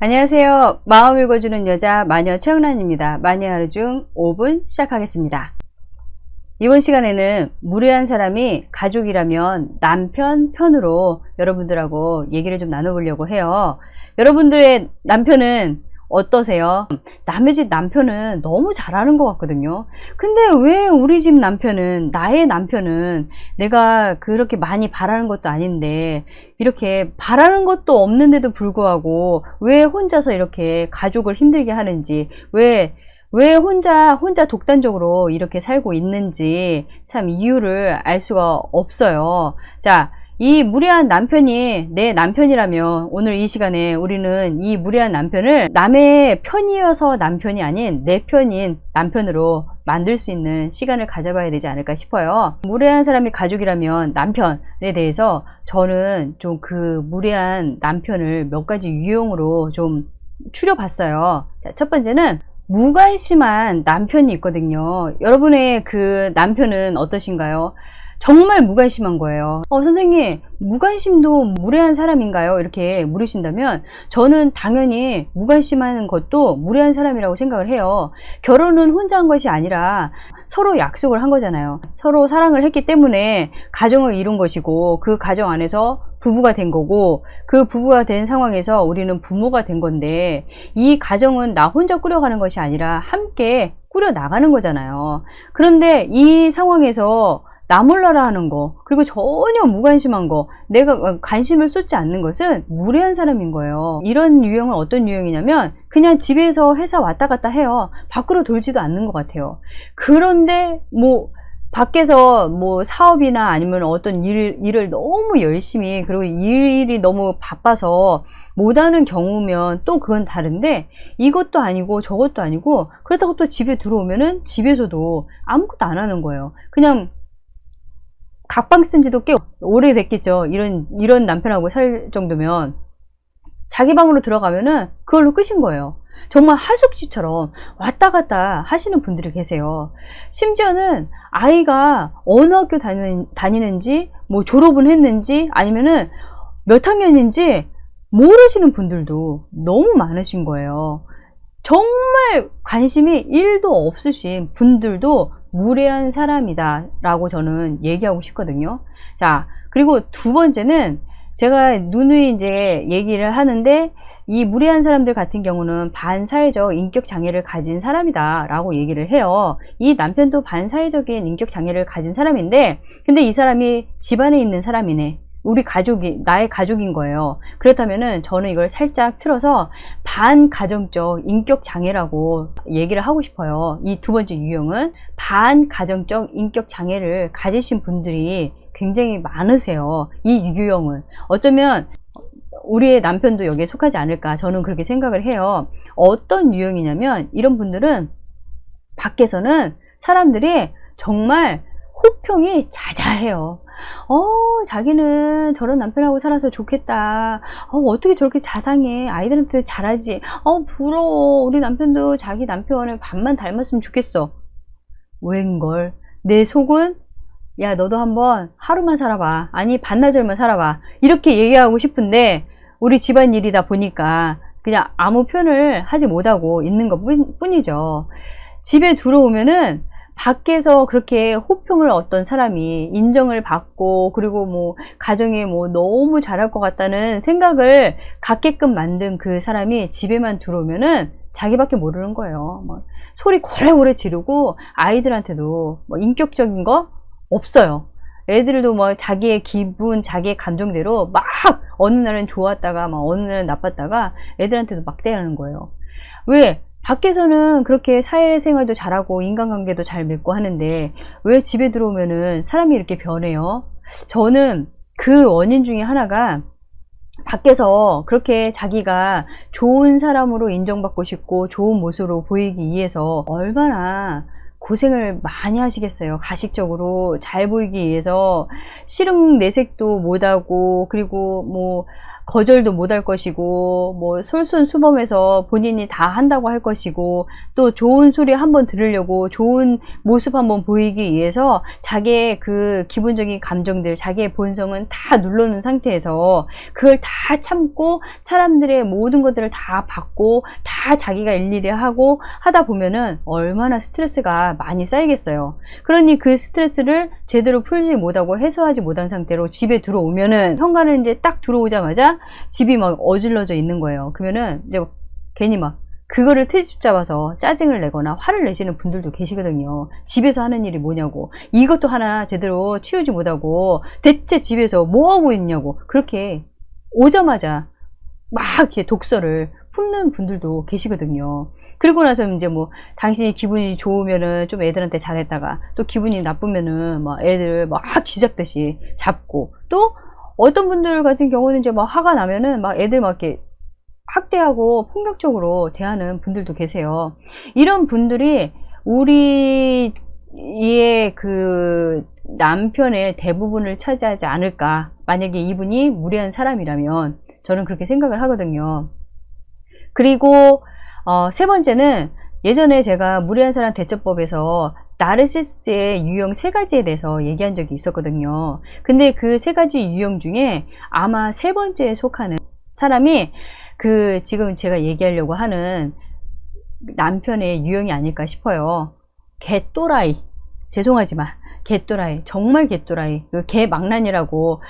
안녕하세요. 마음 읽어주는 여자 마녀 최영란입니다. 마녀 하루 중 5분 시작하겠습니다. 이번 시간에는 무례한 사람이 가족이라면 남편 편으로 여러분들하고 얘기를 좀 나눠보려고 해요. 여러분들의 남편은 어떠세요? 남의 집 남편은 너무 잘하는 것 같거든요. 근데 왜 우리 집 남편은, 나의 남편은 내가 그렇게 많이 바라는 것도 아닌데 이렇게 바라는 것도 없는데도 불구하고 왜 혼자서 이렇게 가족을 힘들게 하는지, 왜 혼자 독단적으로 이렇게 살고 있는지 참 이유를 알 수가 없어요. 자, 이 무례한 남편이 내 남편이라면 오늘 이 시간에 우리는 이 무례한 남편을 남의 편이어서 남편이 아닌 내 편인 남편으로 만들 수 있는 시간을 가져봐야 되지 않을까 싶어요. 무례한 사람이 가족이라면 남편에 대해서 저는 좀 그 무례한 남편을 몇 가지 유형으로 좀 추려봤어요. 자, 첫 번째는 무관심한 남편이 있거든요. 여러분의 그 남편은 어떠신가요? 정말 무관심한 거예요. 선생님, 무관심도 무례한 사람인가요? 이렇게 물으신다면 저는 당연히 무관심한 것도 무례한 사람이라고 생각을 해요. 결혼은 혼자 한 것이 아니라 서로 약속을 한 거잖아요. 서로 사랑을 했기 때문에 가정을 이룬 것이고, 그 가정 안에서 부부가 된 거고, 그 부부가 된 상황에서 우리는 부모가 된 건데, 이 가정은 나 혼자 꾸려가는 것이 아니라 함께 꾸려 나가는 거잖아요. 그런데 이 상황에서 나 몰라라 하는 거, 그리고 전혀 무관심한 거, 내가 관심을 쏟지 않는 것은 무례한 사람인 거예요. 이런 유형은 어떤 유형이냐면 그냥 집에서 회사 왔다 갔다 해요. 밖으로 돌지도 않는 것 같아요. 그런데 밖에서 사업이나 아니면 어떤 일을 너무 열심히, 그리고 일이 너무 바빠서 못하는 경우면 또 그건 다른데, 이것도 아니고 저것도 아니고 그렇다고 또 집에 들어오면은 집에서도 아무것도 안 하는 거예요. 그냥 각방 쓴 지도 꽤 오래됐겠죠. 이런 남편하고 살 정도면 자기 방으로 들어가면은 그걸로 끝인 거예요. 정말 하숙집처럼 왔다 갔다 하시는 분들이 계세요. 심지어는 아이가 어느 학교 다니는지, 졸업은 했는지, 아니면은 몇 학년인지 모르시는 분들도 너무 많으신 거예요. 정말 관심이 1도 없으신 분들도 무례한 사람이다 라고 저는 얘기하고 싶거든요. 자, 그리고 두 번째는 제가 누누이 이제 얘기를 하는데, 이 무례한 사람들 같은 경우는 반사회적 인격 장애를 가진 사람이다 라고 얘기를 해요. 이 남편도 반사회적인 인격 장애를 가진 사람인데, 근데 이 사람이 집안에 있는 사람이네, 우리 가족이, 나의 가족인 거예요. 그렇다면은 저는 이걸 살짝 틀어서 반가정적 인격 장애라고 얘기를 하고 싶어요. 이 두 번째 유형은 반가정적 인격 장애를 가지신 분들이 굉장히 많으세요. 이 유형은 어쩌면 우리의 남편도 여기에 속하지 않을까, 저는 그렇게 생각을 해요. 어떤 유형이냐면, 이런 분들은 밖에서는 사람들이 정말 호평이 자자해요. 자기는 저런 남편하고 살아서 좋겠다. 어떻게 저렇게 자상해. 아이들한테 잘하지. 부러워. 우리 남편도 자기 남편을 반만 닮았으면 좋겠어. 웬걸. 내 속은, 야, 너도 한번 하루만 살아봐. 아니, 반나절만 살아봐. 이렇게 얘기하고 싶은데, 우리 집안일이다 보니까 그냥 아무 표현을 하지 못하고 있는 것 뿐이죠. 집에 들어오면은 밖에서 그렇게 호평을 어떤 사람이 인정을 받고, 그리고 가정에 너무 잘할 것 같다는 생각을 갖게끔 만든 그 사람이 집에만 들어오면은 자기밖에 모르는 거예요. 소리 고래고래 지르고, 아이들한테도 인격적인 거 없어요. 애들도 자기의 기분, 자기의 감정대로 막 어느 날은 좋았다가 어느 날은 나빴다가 애들한테도 막 대하는 거예요. 왜? 밖에서는 그렇게 사회생활도 잘하고 인간관계도 잘 맺고 하는데 왜 집에 들어오면은 사람이 이렇게 변해요? 저는 그 원인 중에 하나가, 밖에서 그렇게 자기가 좋은 사람으로 인정받고 싶고 좋은 모습으로 보이기 위해서 얼마나 고생을 많이 하시겠어요. 가식적으로 잘 보이기 위해서 실흥 내색도 못하고, 그리고 거절도 못할 것이고, 뭐 솔선수범해서 본인이 다 한다고 할 것이고, 또 좋은 소리 한번 들으려고 좋은 모습 한번 보이기 위해서 자기의 그 기본적인 감정들, 자기의 본성은 다 눌러놓은 상태에서 그걸 다 참고 사람들의 모든 것들을 다 받고 다 자기가 일일이 하고 하다 보면은 얼마나 스트레스가 많이 쌓이겠어요. 그러니 그 스트레스를 제대로 풀지 못하고 해소하지 못한 상태로 집에 들어오면은 현관을 이제 딱 들어오자마자 집이 막 어질러져 있는 거예요. 그러면은 이제 괜히 막 그거를 트집 잡아서 짜증을 내거나 화를 내시는 분들도 계시거든요. 집에서 하는 일이 뭐냐고, 이것도 하나 제대로 치우지 못하고 대체 집에서 뭐 하고 있냐고, 그렇게 오자마자 막 이렇게 독서를 품는 분들도 계시거든요. 그리고 나서 이제 뭐 당신이 기분이 좋으면은 좀 애들한테 잘했다가 또 기분이 나쁘면은 막 애들 막 쥐잡듯이 잡고, 또 어떤 분들 같은 경우는 이제 막 화가 나면은 막 애들 막 이렇게 학대하고 폭력적으로 대하는 분들도 계세요. 이런 분들이 우리의 그 남편의 대부분을 차지하지 않을까, 만약에 이분이 무례한 사람이라면. 저는 그렇게 생각을 하거든요. 그리고 세 번째는, 예전에 제가 무례한 사람 대처법에서 나르시시스트의 유형 3가지에 대해서 얘기한 적이 있었거든요. 근데 그 3가지 유형 중에 아마 3번째에 속하는 사람이 그 지금 제가 얘기하려고 하는 남편의 유형이 아닐까 싶어요. 개또라이, 죄송하지만 개또라이, 정말 개또라이, 개망난이라고.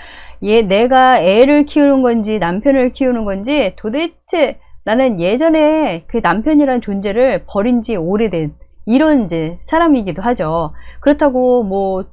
얘 내가 애를 키우는 건지 남편을 키우는 건지 도대체, 나는 예전에 그 남편이란 존재를 버린 지 오래된 이런 이제 사람이기도 하죠. 그렇다고 뭐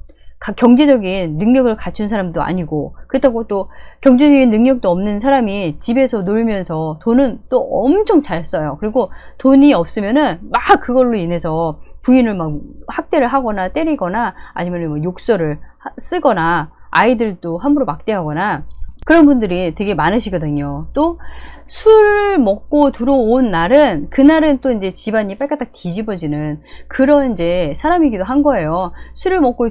경제적인 능력을 갖춘 사람도 아니고, 그렇다고 또 경제적인 능력도 없는 사람이 집에서 놀면서 돈은 또 엄청 잘 써요. 그리고 돈이 없으면은 막 그걸로 인해서 부인을 막 학대를 하거나 때리거나 아니면 뭐 욕설을 쓰거나 아이들도 함부로 막대하거나, 그런 분들이 되게 많으시거든요. 또 술 먹고 들어온 날은, 그날은 또 이제 집안이 빨갛딱 뒤집어지는 그런 이제 사람이기도 한 거예요. 술을 먹고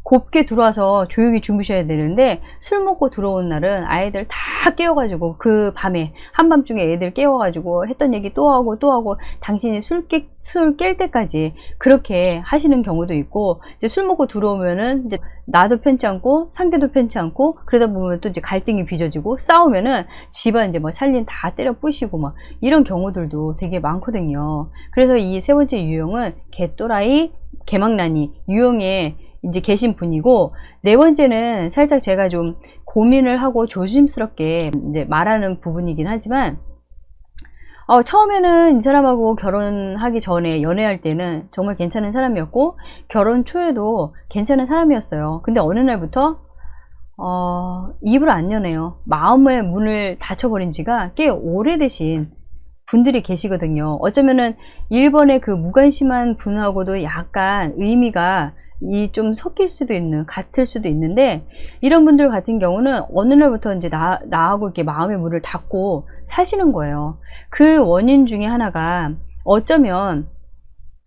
곱게 들어와서 조용히 주무셔야 되는데, 술 먹고 들어온 날은 아이들 다 깨워가지고, 그 밤에 한밤중에 애들 깨워가지고 했던 얘기 또 하고 또 하고, 당신이 술 깰 때까지 그렇게 하시는 경우도 있고, 이제 술 먹고 들어오면은 이제 나도 편치 않고 상대도 편치 않고, 그러다 보면 또 이제 갈등이 빚어지고 싸우면은 집안 이제 뭐 살림 다 때려 부시고 막 이런 경우들도 되게 많거든요. 그래서 이 3번째 유형은 개또라이, 개망나니 유형에 이제 계신 분이고, 4번째는 살짝 제가 좀 고민을 하고 조심스럽게 이제 말하는 부분이긴 하지만, 처음에는 이 사람하고 결혼하기 전에 연애할 때는 정말 괜찮은 사람이었고, 결혼 초에도 괜찮은 사람이었어요. 근데 어느 날부터 입을 안 여네요. 마음의 문을 닫혀버린 지가 꽤 오래되신 분들이 계시거든요. 어쩌면은 1번의 그 무관심한 분하고도 약간 의미가 좀 섞일 수도 있는, 같을 수도 있는데, 이런 분들 같은 경우는 어느 날부터 이제 나하고 이렇게 마음의 문을 닫고 사시는 거예요. 그 원인 중에 하나가 어쩌면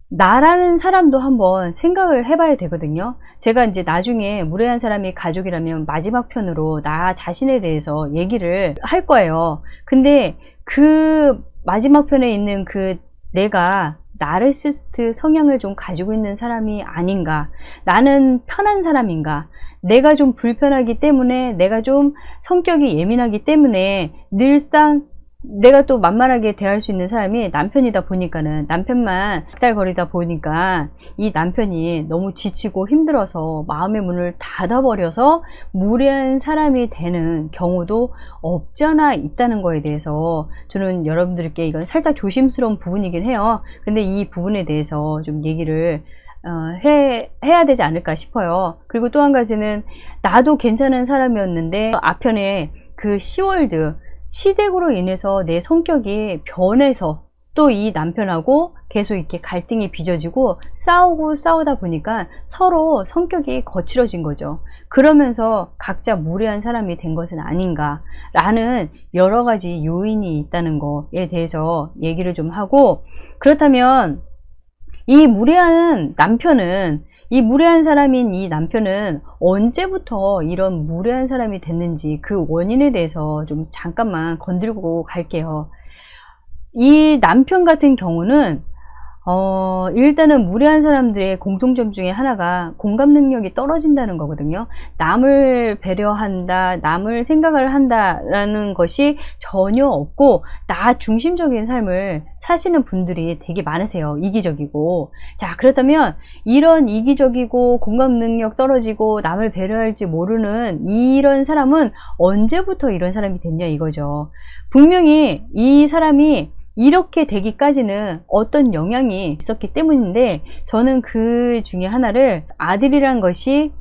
나라는 사람도 한번 생각을 해봐야 되거든요. 제가 이제 나중에 무례한 사람이 가족이라면 마지막 편으로 나 자신에 대해서 얘기를 할 거예요. 근데 그 마지막 편에 있는 그 내가 나르시스트 성향을 좀 가지고 있는 사람이 아닌가, 나는 편한 사람인가, 내가 좀 불편하기 때문에, 내가 좀 성격이 예민하기 때문에 늘상 내가 또 만만하게 대할 수 있는 사람이 남편이다 보니까는, 남편만 딸거리다 보니까 이 남편이 너무 지치고 힘들어서 마음의 문을 닫아버려서 무례한 사람이 되는 경우도 없지 않아 있다는 거에 대해서 저는 여러분들께, 이건 살짝 조심스러운 부분이긴 해요. 근데 이 부분에 대해서 좀 얘기를 해야 되지 않을까 싶어요. 그리고 또 한 가지는, 나도 괜찮은 사람이었는데 앞편에 그 시월드 시댁으로 인해서 내 성격이 변해서 또 이 남편하고 계속 이렇게 갈등이 빚어지고 싸우다 보니까 서로 성격이 거칠어진 거죠. 그러면서 각자 무례한 사람이 된 것은 아닌가 라는 여러 가지 요인이 있다는 거에 대해서 얘기를 좀 하고, 그렇다면 이 무례한 남편은 이 무례한 사람인 이 남편은 언제부터 이런 무례한 사람이 됐는지 그 원인에 대해서 좀 잠깐만 건들고 갈게요. 이 남편 같은 경우는 일단은 무례한 사람들의 공통점 중에 하나가 공감 능력이 떨어진다는 거거든요. 남을 배려한다, 남을 생각을 한다라는 것이 전혀 없고 나 중심적인 삶을 사시는 분들이 되게 많으세요. 이기적이고. 자, 그렇다면 이런 이기적이고 공감 능력 떨어지고 남을 배려할지 모르는 이런 사람은 언제부터 이런 사람이 됐냐 이거죠. 분명히 이 사람이 이렇게 되기까지는 어떤 영향이 있었기 때문인데, 저는 그 중에 하나를 아들이란 것이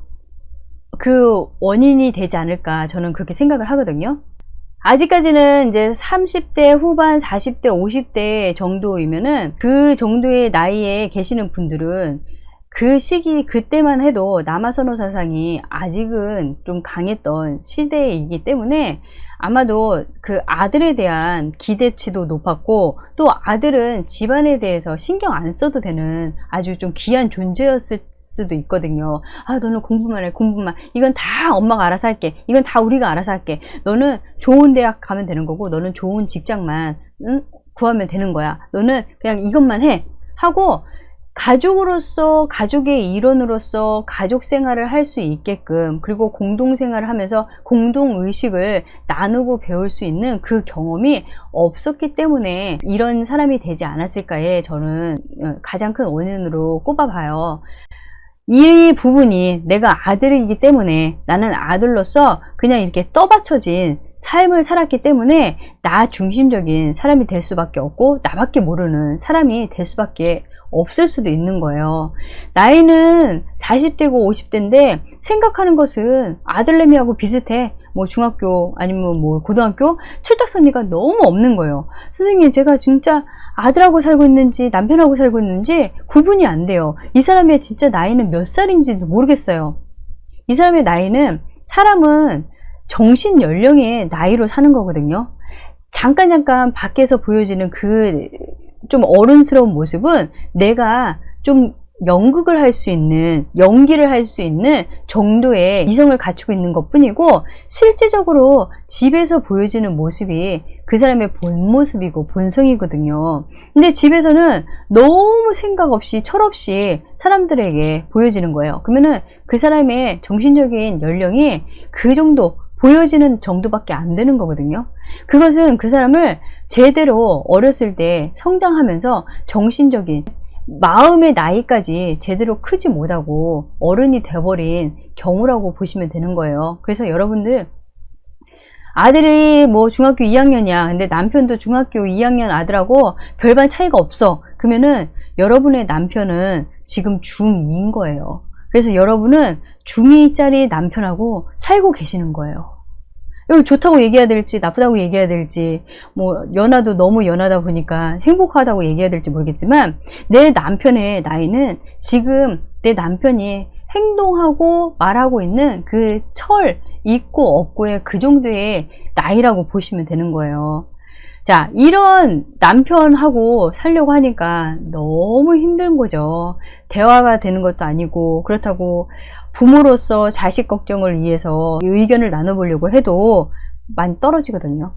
그 원인이 되지 않을까, 저는 그렇게 생각을 하거든요. 아직까지는 이제 30대 후반, 40대, 50대 정도이면은, 그 정도의 나이에 계시는 분들은 그 시기, 그때만 해도 남아선호 사상이 아직은 좀 강했던 시대이기 때문에 아마도 그 아들에 대한 기대치도 높았고, 또 아들은 집안에 대해서 신경 안 써도 되는 아주 좀 귀한 존재였을 수도 있거든요. 아, 너는 공부만 해, 공부만. 이건 다 엄마가 알아서 할게. 이건 다 우리가 알아서 할게. 너는 좋은 대학 가면 되는 거고, 너는 좋은 직장만 구하면 되는 거야. 너는 그냥 이것만 해. 하고, 가족으로서, 가족의 일원으로서 가족 생활을 할 수 있게끔, 그리고 공동생활을 하면서 공동의식을 나누고 배울 수 있는 그 경험이 없었기 때문에 이런 사람이 되지 않았을까에 저는 가장 큰 원인으로 꼽아봐요. 이 부분이 내가 아들이기 때문에 나는 아들로서 그냥 이렇게 떠받쳐진 삶을 살았기 때문에 나 중심적인 사람이 될 수밖에 없고, 나밖에 모르는 사람이 될 수밖에 없을 수도 있는 거예요. 나이는 40대고 50대인데 생각하는 것은 아들내미하고 비슷해. 뭐 중학교 아니면 뭐 고등학교 철딱서니가 너무 없는 거예요. 선생님, 제가 진짜 아들하고 살고 있는지 남편하고 살고 있는지 구분이 안 돼요. 이 사람의 진짜 나이는 몇 살인지도 모르겠어요. 이 사람의 나이는, 사람은 정신 연령의 나이로 사는 거거든요. 잠깐 밖에서 보여지는 그 좀 어른스러운 모습은 내가 좀 연극을 할 수 있는, 연기를 할 수 있는 정도의 이성을 갖추고 있는 것 뿐이고, 실제적으로 집에서 보여지는 모습이 그 사람의 본 모습이고 본성이거든요. 근데 집에서는 너무 생각 없이 철없이 사람들에게 보여지는 거예요. 그러면은 그 사람의 정신적인 연령이 그 정도, 보여지는 정도밖에 안 되는 거거든요. 그것은 그 사람을 제대로 어렸을 때 성장하면서 정신적인, 마음의 나이까지 제대로 크지 못하고 어른이 돼버린 경우라고 보시면 되는 거예요. 그래서 여러분들, 아들이 뭐 중학교 2학년이야. 근데 남편도 중학교 2학년 아들하고 별반 차이가 없어. 그러면은 여러분의 남편은 지금 중2인 거예요. 그래서 여러분은 중2짜리 남편하고 살고 계시는 거예요. 이거 좋다고 얘기해야 될지 나쁘다고 얘기해야 될지, 뭐 연하도 너무 연하다 보니까 행복하다고 얘기해야 될지 모르겠지만, 내 남편의 나이는 지금 내 남편이 행동하고 말하고 있는 그 철 있고 없고의 그 정도의 나이라고 보시면 되는 거예요. 자, 이런 남편하고 살려고 하니까 너무 힘든 거죠. 대화가 되는 것도 아니고, 그렇다고 부모로서 자식 걱정을 위해서 의견을 나눠보려고 해도 많이 떨어지거든요.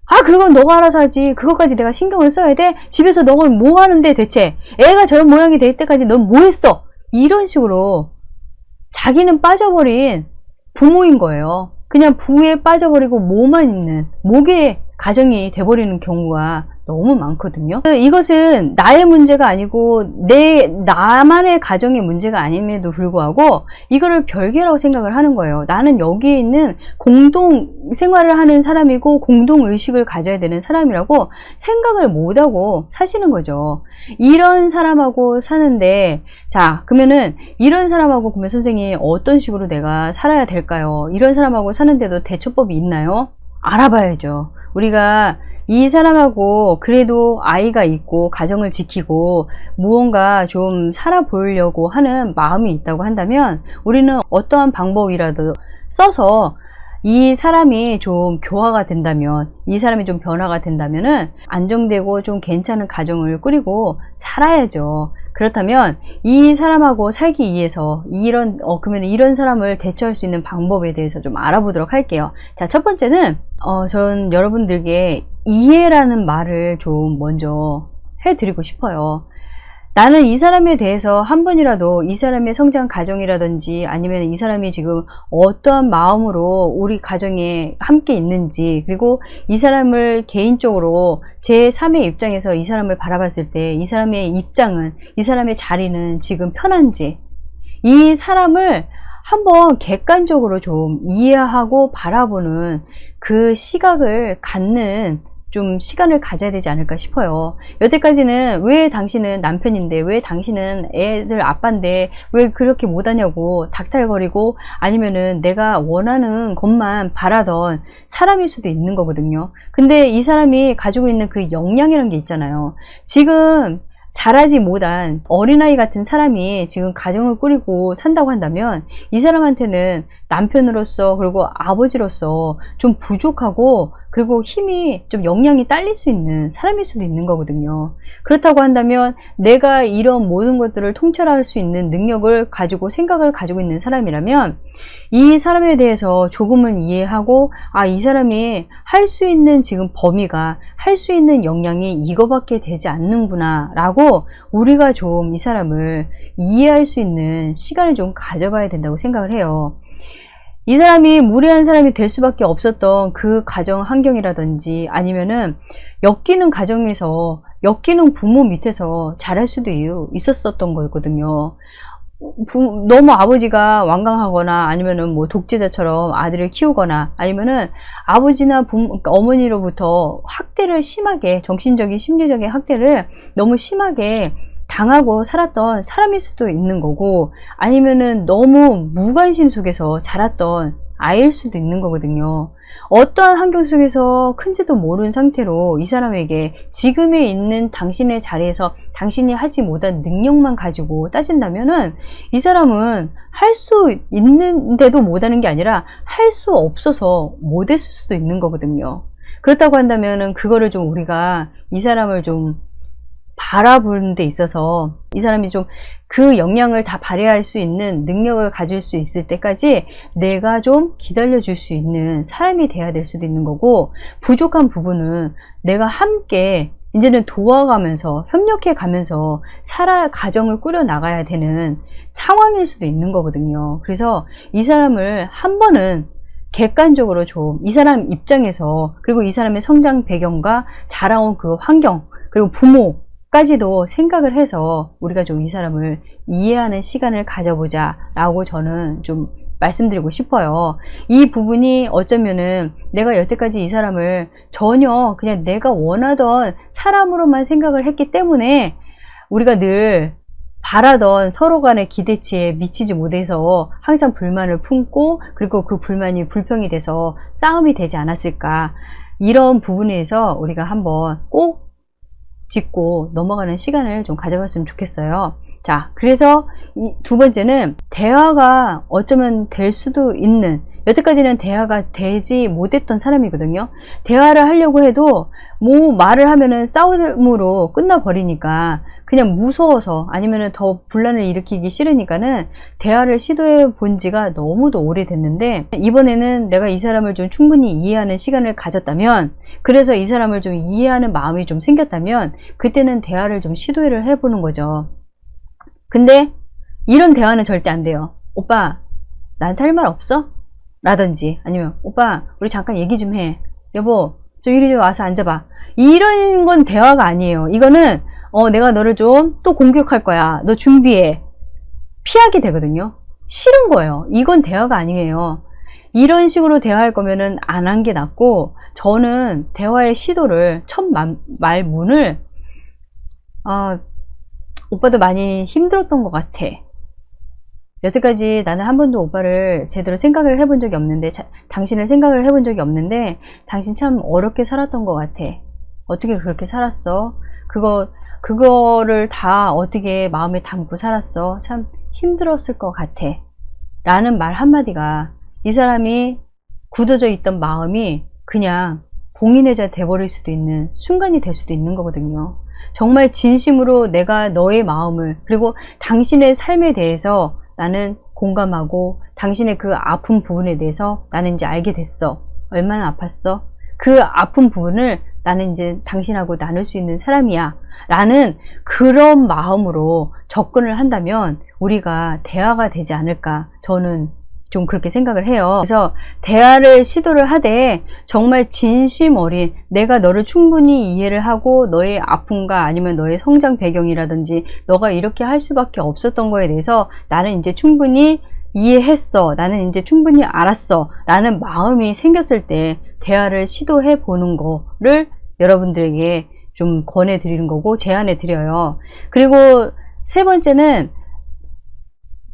아, 그건 너가 알아서 하지. 그것까지 내가 신경을 써야 돼? 집에서 너가 뭐 하는데 대체? 애가 저런 모양이 될 때까지 넌 뭐 했어? 이런 식으로 자기는 빠져버린 부모인 거예요. 그냥 부에 빠져버리고 뭐만 있는, 목의 가정이 돼버리는 경우가 너무 많거든요. 이것은 나의 문제가 아니고 나만의 가정의 문제가 아님에도 불구하고 이거를 별개라고 생각을 하는 거예요. 나는 여기에 있는 공동 생활을 하는 사람이고 공동 의식을 가져야 되는 사람이라고 생각을 못하고 사시는 거죠. 이런 사람하고 사는데, 자, 그러면은 이런 사람하고 그러면 선생님 어떤 식으로 내가 살아야 될까요? 이런 사람하고 사는데도 대처법이 있나요? 알아봐야죠. 우리가 이 사람하고 그래도 아이가 있고 가정을 지키고 무언가 좀 살아보려고 하는 마음이 있다고 한다면, 우리는 어떠한 방법이라도 써서 이 사람이 좀 교화가 된다면, 이 사람이 좀 변화가 된다면은 안정되고 좀 괜찮은 가정을 꾸리고 살아야죠. 그렇다면 이 사람하고 살기 위해서 그러면 이런 사람을 대처할 수 있는 방법에 대해서 좀 알아보도록 할게요. 자, 첫 번째는 전 여러분들께 이해라는 말을 좀 먼저 해드리고 싶어요. 나는 이 사람에 대해서 한 번이라도 이 사람의 성장 과정이라든지 아니면 이 사람이 지금 어떠한 마음으로 우리 가정에 함께 있는지, 그리고 이 사람을 개인적으로 제3의 입장에서 이 사람을 바라봤을 때 이 사람의 입장은, 이 사람의 자리는 지금 편한지, 이 사람을 한번 객관적으로 좀 이해하고 바라보는 그 시각을 갖는 좀 시간을 가져야 되지 않을까 싶어요. 여태까지는 왜 당신은 남편인데, 왜 당신은 애들 아빠인데 왜 그렇게 못하냐고 닥달거리고, 아니면은 내가 원하는 것만 바라던 사람일 수도 있는 거거든요. 근데 이 사람이 가지고 있는 그 역량이라는 게 있잖아요. 지금 자라지 못한 어린아이 같은 사람이 지금 가정을 꾸리고 산다고 한다면 이 사람한테는 남편으로서 그리고 아버지로서 좀 부족하고, 그리고 힘이 좀 역량이 딸릴 수 있는 사람일 수도 있는 거거든요. 그렇다고 한다면 내가 이런 모든 것들을 통찰할 수 있는 능력을 가지고 생각을 가지고 있는 사람이라면 이 사람에 대해서 조금은 이해하고, 이 사람이 할 수 있는 지금 범위가, 할 수 있는 역량이 이거밖에 되지 않는구나 라고 우리가 좀 이 사람을 이해할 수 있는 시간을 좀 가져봐야 된다고 생각을 해요. 이 사람이 무례한 사람이 될 수밖에 없었던 그 가정 환경이라든지, 아니면은 엮이는 가정에서 엮이는 부모 밑에서 자랄 수도 있었던 거거든요. 너무 아버지가 완강하거나 아니면은 뭐 독재자처럼 아들을 키우거나, 아니면은 아버지나 그러니까 어머니로부터 학대를 심하게, 정신적인 심리적인 학대를 너무 심하게 당하고 살았던 사람일 수도 있는 거고, 아니면은 너무 무관심 속에서 자랐던 아이일 수도 있는 거거든요. 어떠한 환경 속에서 큰지도 모르는 상태로 이 사람에게 지금에 있는 당신의 자리에서 당신이 하지 못한 능력만 가지고 따진다면은 이 사람은 할 수 있는데도 못하는 게 아니라 할 수 없어서 못했을 수도 있는 거거든요. 그렇다고 한다면은 그거를 좀 우리가 이 사람을 좀 바라보는 데 있어서 이 사람이 좀 그 역량을 다 발휘할 수 있는 능력을 가질 수 있을 때까지 내가 좀 기다려 줄 수 있는 사람이 돼야 될 수도 있는 거고, 부족한 부분은 내가 함께 이제는 도와가면서 협력해 가면서 가정을 꾸려 나가야 되는 상황일 수도 있는 거거든요. 그래서 이 사람을 한 번은 객관적으로 좀 이 사람 입장에서, 그리고 이 사람의 성장 배경과 자라온 그 환경, 그리고 부모까지도 생각을 해서 우리가 좀 이 사람을 이해하는 시간을 가져보자 라고 저는 좀 말씀드리고 싶어요. 이 부분이 어쩌면은 내가 여태까지 이 사람을 전혀 그냥 내가 원하던 사람으로만 생각을 했기 때문에 우리가 늘 바라던 서로 간의 기대치에 미치지 못해서 항상 불만을 품고, 그리고 그 불만이 불평이 돼서 싸움이 되지 않았을까, 이런 부분에서 우리가 한번 꼭 짚고 넘어가는 시간을 좀 가져봤으면 좋겠어요. 자, 그래서 두 번째는 대화가 어쩌면 될 수도 있는, 여태까지는 대화가 되지 못했던 사람이거든요. 대화를 하려고 해도 뭐 말을 하면은 싸움으로 끝나버리니까 그냥 무서워서, 아니면은 더 분란을 일으키기 싫으니까는 대화를 시도해 본 지가 너무도 오래됐는데, 이번에는 내가 이 사람을 좀 충분히 이해하는 시간을 가졌다면, 그래서 이 사람을 좀 이해하는 마음이 좀 생겼다면 그때는 대화를 좀 시도를 해보는 거죠. 근데 이런 대화는 절대 안 돼요. 오빠, 나한테 할 말 없어? 라든지, 아니면 오빠, 우리 잠깐 얘기 좀 해. 여보, 좀 이리 좀 와서 앉아봐. 이런 건 대화가 아니에요. 이거는 내가 너를 좀 또 공격할 거야, 너 준비해, 피하게 되거든요. 싫은 거예요. 이건 대화가 아니에요. 이런 식으로 대화할 거면은 안 한 게 낫고, 저는 대화의 시도를, 첫 말문을 오빠도 많이 힘들었던 것 같아. 여태까지 나는 한 번도 오빠를 제대로 생각을 해본 적이 없는데, 당신을 생각을 해본 적이 없는데, 당신 참 어렵게 살았던 것 같아. 어떻게 그렇게 살았어? 그거를 다 어떻게 마음에 담고 살았어? 참 힘들었을 것 같아. 라는 말 한마디가 이 사람이 굳어져 있던 마음이 그냥 봉인해자 돼버릴 수도 있는 순간이 될 수도 있는 거거든요. 정말 진심으로 내가 너의 마음을, 그리고 당신의 삶에 대해서 나는 공감하고 당신의 그 아픈 부분에 대해서 나는 이제 알게 됐어. 얼마나 아팠어? 그 아픈 부분을 나는 이제 당신하고 나눌 수 있는 사람이야 라는 그런 마음으로 접근을 한다면 우리가 대화가 되지 않을까, 저는 좀 그렇게 생각을 해요. 그래서 대화를 시도를 하되 정말 진심 어린, 내가 너를 충분히 이해를 하고 너의 아픔과 아니면 너의 성장 배경이라든지 너가 이렇게 할 수밖에 없었던 거에 대해서 나는 이제 충분히 이해했어, 나는 이제 충분히 알았어 라는 마음이 생겼을 때 대화를 시도해 보는 거를 여러분들에게 좀 권해 드리는 거고, 제안해 드려요. 그리고 세 번째는,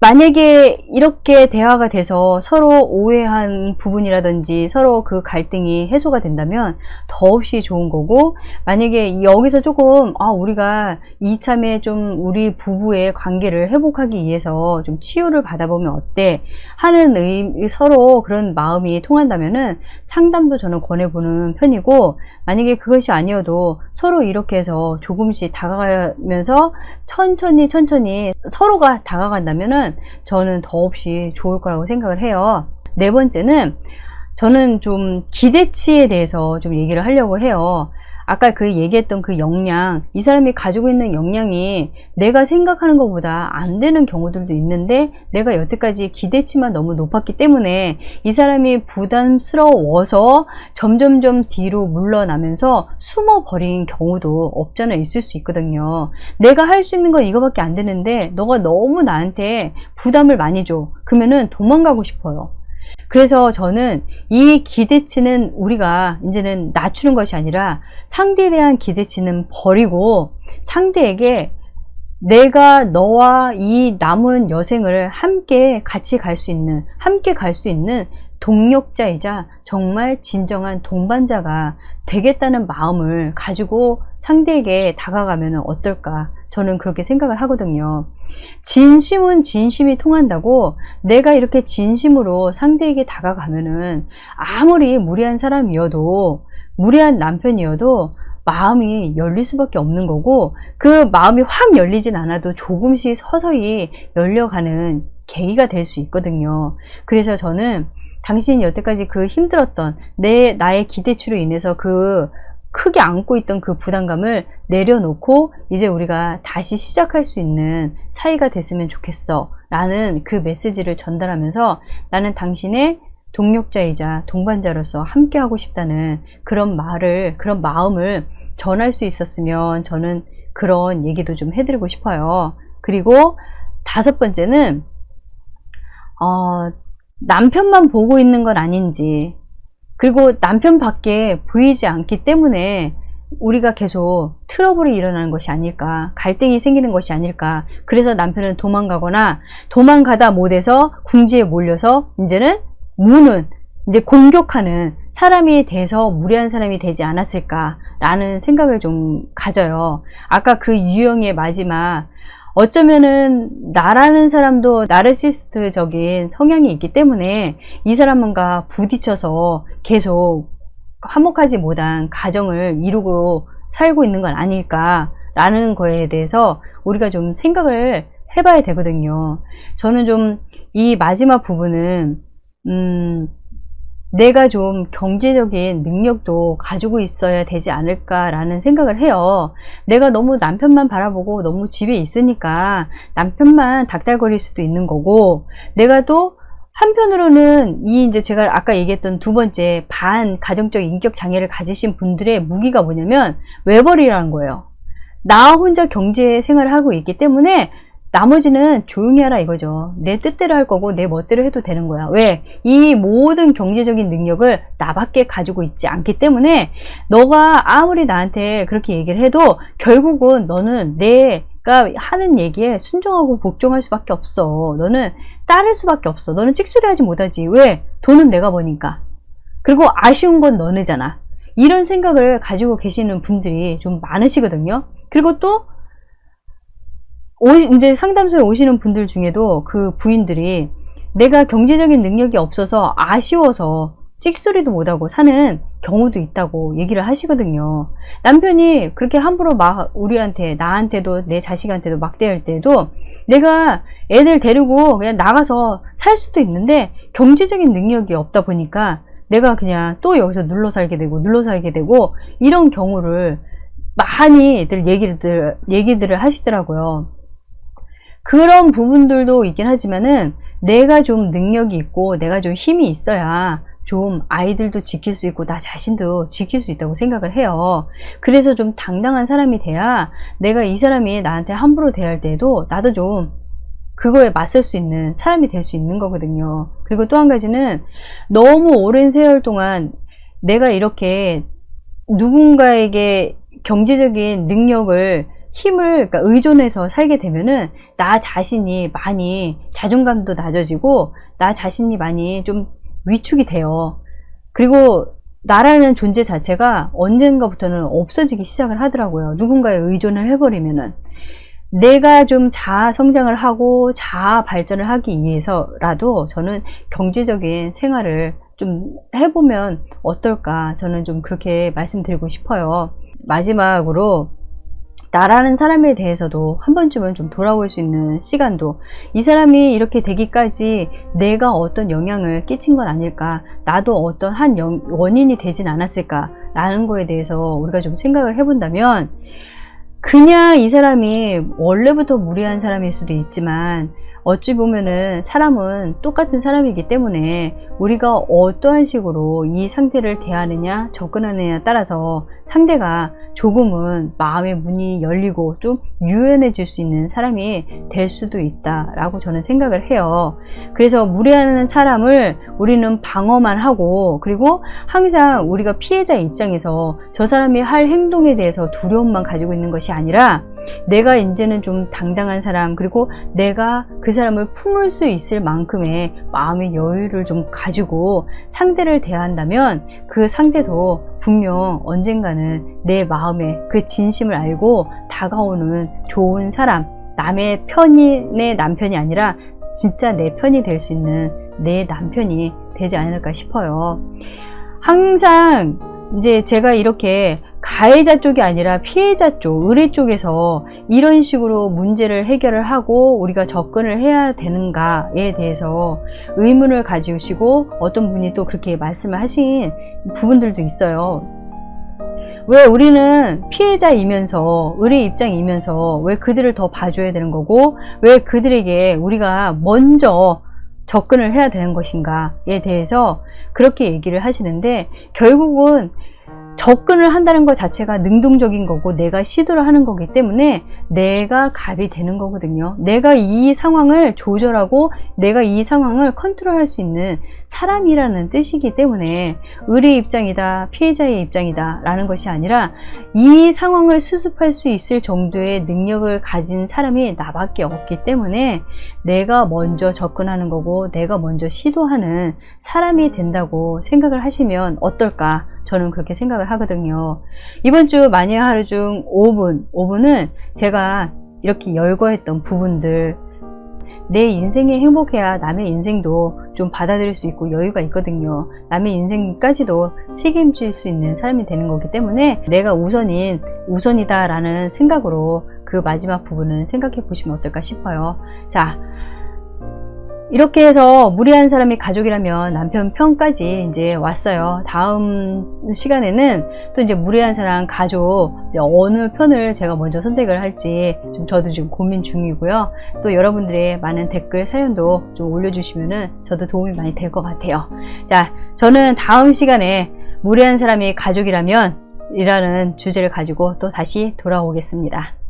만약에 이렇게 대화가 돼서 서로 오해한 부분이라든지 서로 그 갈등이 해소가 된다면 더없이 좋은 거고, 만약에 여기서 조금 우리가 이참에 좀 우리 부부의 관계를 회복하기 위해서 좀 치유를 받아보면 어때 하는 서로 그런 마음이 통한다면은 상담도 저는 권해보는 편이고, 만약에 그것이 아니어도 서로 이렇게 해서 조금씩 다가가면서 천천히 서로가 다가간다면은 저는 더없이 좋을 거라고 생각을 해요. 네 번째는, 저는 좀 기대치에 대해서 좀 얘기를 하려고 해요. 아까 그 얘기했던 그 역량, 이 사람이 가지고 있는 역량이 내가 생각하는 것보다 안 되는 경우들도 있는데 내가 여태까지 기대치만 너무 높았기 때문에 이 사람이 부담스러워서 점점점 뒤로 물러나면서 숨어버린 경우도 없잖아 있을 수 있거든요. 내가 할 수 있는 건 이거밖에 안 되는데 너가 너무 나한테 부담을 많이 줘. 그러면은 도망가고 싶어요. 그래서 저는 이 기대치는 우리가 이제는 낮추는 것이 아니라 상대에 대한 기대치는 버리고 상대에게 내가 너와 이 남은 여생을 함께 같이 갈 수 있는, 동력자이자 정말 진정한 동반자가 되겠다는 마음을 가지고 상대에게 다가가면 어떨까, 저는 그렇게 생각을 하거든요. 진심은 진심이 통한다고, 내가 이렇게 진심으로 상대에게 다가가면은 아무리 무례한 사람이어도, 무례한 남편이어도 마음이 열릴 수밖에 없는 거고, 그 마음이 확 열리진 않아도 조금씩 서서히 열려가는 계기가 될 수 있거든요. 그래서 저는 당신이 여태까지 그 힘들었던 나의 기대치로 인해서 그 크게 안고 있던 그 부담감을 내려놓고 이제 우리가 다시 시작할 수 있는 사이가 됐으면 좋겠어 라는 그 메시지를 전달하면서 나는 당신의 동력자이자 동반자로서 함께 하고 싶다는 그런 마음을 전할 수 있었으면, 저는 그런 얘기도 좀 해드리고 싶어요. 그리고 다섯 번째는 남편만 보고 있는 건 아닌지, 그리고 남편밖에 보이지 않기 때문에 우리가 계속 트러블이 일어나는 것이 아닐까, 갈등이 생기는 것이 아닐까. 그래서 남편은 도망가다 못해서 궁지에 몰려서 이제는 이제 공격하는 사람이 돼서 무례한 사람이 되지 않았을까라는 생각을 좀 가져요. 아까 그 유형의 마지막, 어쩌면은 나라는 사람도 나르시스트적인 성향이 있기 때문에 이 사람과 부딪혀서 계속 화목하지 못한 가정을 이루고 살고 있는 건 아닐까라는 거에 대해서 우리가 좀 생각을 해봐야 되거든요. 저는 좀 이 마지막 부분은 내가 좀 경제적인 능력도 가지고 있어야 되지 않을까라는 생각을 해요. 내가 너무 남편만 바라보고 너무 집에 있으니까 남편만 닥달거릴 수도 있는 거고, 내가 또 한편으로는 이제 제가 아까 얘기했던 두 번째 반가정적 인격 장애를 가지신 분들의 무기가 뭐냐면 외벌이라는 거예요. 나 혼자 경제 생활을 하고 있기 때문에 나머지는 조용히 하라 이거죠. 내 뜻대로 할 거고 내 멋대로 해도 되는 거야. 왜? 이 모든 경제적인 능력을 나밖에 가지고 있지 않기 때문에 너가 아무리 나한테 그렇게 얘기를 해도 결국은 너는 내가 하는 얘기에 순종하고 복종할 수밖에 없어. 너는 따를 수밖에 없어. 너는 찍소리 하지 못하지. 왜? 돈은 내가 버니까. 그리고 아쉬운 건 너네잖아. 이런 생각을 가지고 계시는 분들이 좀 많으시거든요. 그리고 또 이제 상담소에 오시는 분들 중에도 그 부인들이 내가 경제적인 능력이 없어서 아쉬워서 찍소리도 못하고 사는 경우도 있다고 얘기를 하시거든요. 남편이 그렇게 함부로 막 우리한테, 나한테도 내 자식한테도 막대할 때도 내가 애들 데리고 그냥 나가서 살 수도 있는데 경제적인 능력이 없다 보니까 내가 그냥 또 여기서 눌러 살게 되고 이런 경우를 많이들 얘기들을 하시더라고요. 그런 부분들도 있긴 하지만은 내가 좀 능력이 있고 내가 좀 힘이 있어야 좀 아이들도 지킬 수 있고 나 자신도 지킬 수 있다고 생각을 해요. 그래서 좀 당당한 사람이 돼야 내가 이 사람이 나한테 함부로 대할 때에도 나도 좀 그거에 맞설 수 있는 사람이 될 수 있는 거거든요. 그리고 또 한 가지는 너무 오랜 세월 동안 내가 이렇게 누군가에게 경제적인 능력을 힘을 그러니까 의존해서 살게 되면은 나 자신이 많이 자존감도 낮아지고 나 자신이 많이 좀 위축이 돼요. 그리고 나라는 존재 자체가 언젠가부터는 없어지기 시작을 하더라고요. 누군가에 의존을 해버리면은 내가 좀 자아 성장을 하고 자아 발전을 하기 위해서라도 저는 경제적인 생활을 좀 해보면 어떨까, 저는 좀 그렇게 말씀드리고 싶어요. 마지막으로 나라는 사람에 대해서도 한 번쯤은 좀 돌아볼 수 있는 시간도, 이 사람이 이렇게 되기까지 내가 어떤 영향을 끼친 건 아닐까, 나도 어떤 한 원인이 되진 않았을까 라는 거에 대해서 우리가 좀 생각을 해본다면, 그냥 이 사람이 원래부터 무례한 사람일 수도 있지만 어찌 보면은 사람은 똑같은 사람이기 때문에 우리가 어떠한 식으로 이 상태를 대하느냐 접근하느냐에 따라서 상대가 조금은 마음의 문이 열리고 좀 유연해질 수 있는 사람이 될 수도 있다라고 저는 생각을 해요. 그래서 무례한 사람을 우리는 방어만 하고, 그리고 항상 우리가 피해자 입장에서 저 사람이 할 행동에 대해서 두려움만 가지고 있는 것이 아니라 내가 이제는 좀 당당한 사람, 그리고 내가 그 사람을 품을 수 있을 만큼의 마음의 여유를 좀 가지고 상대를 대한다면 그 상대도 분명 언젠가는 내 마음의 그 진심을 알고 다가오는 좋은 사람, 남의 편이 내 남편이 아니라 진짜 내 편이 될 수 있는 내 남편이 되지 않을까 싶어요. 항상 이제 제가 이렇게 가해자 쪽이 아니라 피해자 쪽, 의뢰 쪽에서 이런 식으로 문제를 해결을 하고 우리가 접근을 해야 되는가에 대해서 의문을 가지시고 어떤 분이 또 그렇게 말씀을 하신 부분들도 있어요. 왜 우리는 피해자이면서 의뢰 입장이면서 왜 그들을 더 봐줘야 되는 거고, 왜 그들에게 우리가 먼저 접근을 해야 되는 것인가에 대해서 그렇게 얘기를 하시는데, 결국은 접근을 한다는 것 자체가 능동적인 거고 내가 시도를 하는 거기 때문에 내가 갑이 되는 거거든요. 내가 이 상황을 조절하고 내가 이 상황을 컨트롤할 수 있는 사람이라는 뜻이기 때문에 의뢰 입장이다, 피해자의 입장이다 라는 것이 아니라 이 상황을 수습할 수 있을 정도의 능력을 가진 사람이 나밖에 없기 때문에 내가 먼저 접근하는 거고 내가 먼저 시도하는 사람이 된다고 생각을 하시면 어떨까, 저는 그렇게 생각을 하거든요. 이번 주 마녀의 하루 중 5분은 제가 이렇게 열거했던 부분들, 내 인생이 행복해야 남의 인생도 좀 받아들일 수 있고 여유가 있거든요. 남의 인생까지도 책임질 수 있는 사람이 되는 거기 때문에 내가 우선이다 라는 생각으로 그 마지막 부분은 생각해 보시면 어떨까 싶어요. 자, 이렇게 해서 무례한 사람이 가족이라면 남편 편까지 이제 왔어요. 다음 시간에는 또 이제 무례한 사람 가족 어느 편을 제가 먼저 선택을 할지 좀 저도 지금 고민 중이고요. 또 여러분들의 많은 댓글 사연도 좀 올려주시면은 저도 도움이 많이 될 것 같아요. 자, 저는 다음 시간에 무례한 사람이 가족이라면 이라는 주제를 가지고 또 다시 돌아오겠습니다.